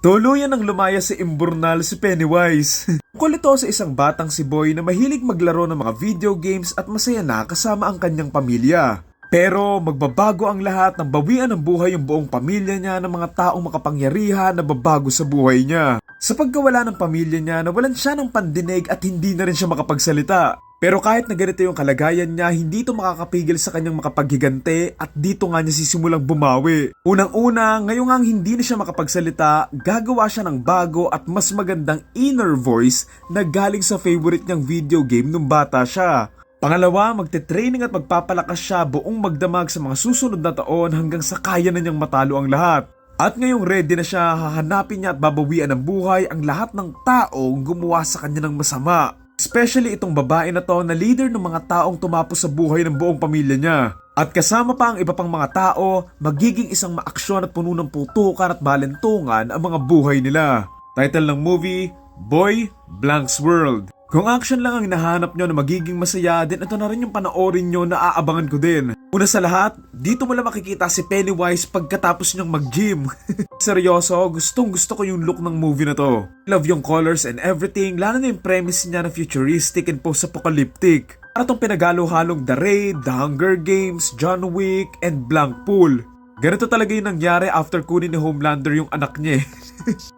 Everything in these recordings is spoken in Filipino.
Tuluyan ang lumaya sa imburnal si Pennywise. Tungkol ito sa isang batang si Boy na mahilig maglaro ng mga video games at masaya na kasama ang kanyang pamilya. Pero magbabago ang lahat nang bawian ng buhay yung buong pamilya niya ng mga taong makapangyarihan na babago sa buhay niya. Sa pagkawala ng pamilya niya, nawalan siya ng pandinig at hindi na rin siya makapagsalita. Pero kahit na ganito yung kalagayan niya, hindi ito makakapigil sa kanyang makapaghigante at dito nga niya sisimulang bumawi. Unang-una, ngayong nga hindi na siya makapagsalita, gagawa siya ng bago at mas magandang inner voice na galing sa favorite niyang video game nung bata siya. Pangalawa, magte-training at magpapalakas siya buong magdamag sa mga susunod na taon hanggang sa kaya na niyang matalo ang lahat. At ngayong ready na siya, hahanapin niya at babawian ng buhay ang lahat ng taong gumawa sa kanya ng masama. Especially itong babae na to na leader ng mga taong tumapos sa buhay ng buong pamilya niya. At kasama pa ang iba pang mga tao, magiging isang maaksyon at puno ng putukan at balentungan ang mga buhay nila. Title ng movie, Boy Blank's World. Kung action lang ang hinahanap nyo na magiging masaya, din ito na rin yung panoorin nyo na aabangan ko din. Una sa lahat, dito mo lang makikita si Pennywise pagkatapos niyang mag-gym. Seryoso, gustong gusto ko yung look ng movie na to. Love yung colors and everything, lalo na yung premise niya na futuristic and post-apocalyptic. Para tong pinagalo-halong The Raid, The Hunger Games, John Wick, and Blank Pool. Ganito talaga yung nangyari after kunin ni Homelander yung anak niya eh.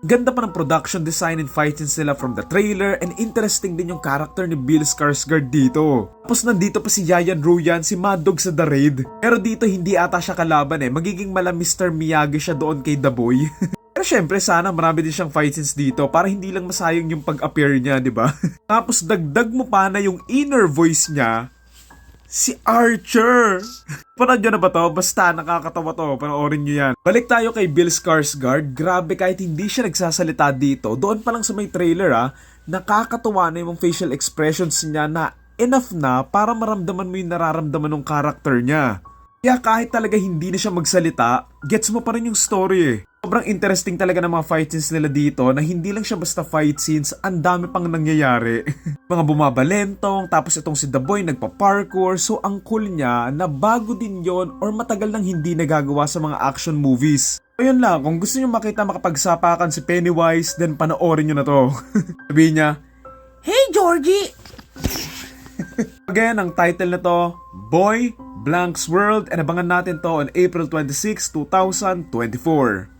Ganda pa ng production design and fight scenes nila from the trailer and interesting din yung character ni Bill Skarsgård dito. Tapos nandito pa si Yayan Ruyan, si Mad Dog sa The Raid. Pero dito hindi ata siya kalaban eh, magiging mala Mr. Miyagi siya doon kay The Boy. Pero syempre sana marami din siyang fight scenes dito para hindi lang masayang yung pag-appear niya, di ba? Tapos dagdag mo pa na yung inner voice niya, si Archer! Panood nyo na ba to? Basta nakakatawa to, panoorin nyo yan. Balik tayo kay Bill Skarsgård. Grabe, kahit hindi siya nagsasalita dito, doon pa lang sa may trailer nakakatawa na yung facial expressions niya na enough na para maramdaman mo yung nararamdaman ng character niya. Kaya kahit talaga hindi na siya magsalita, gets mo pa rin yung story eh. Sobrang interesting talaga ng mga fight scenes nila dito na hindi lang siya basta fight scenes, ang dami pang nangyayari. Mga bumabalentong, tapos itong si The Boy nagpa-parkour, so ang cool niya na bago din yon or matagal nang hindi nagagawa sa mga action movies. So yun lang, kung gusto nyo makita makapagsapakan si Pennywise, then panoorin nyo na to. Sabihin niya, "Hey Georgie!" Again, ang title na to, Boy Blank's World, and abangan natin to on April 26, 2024.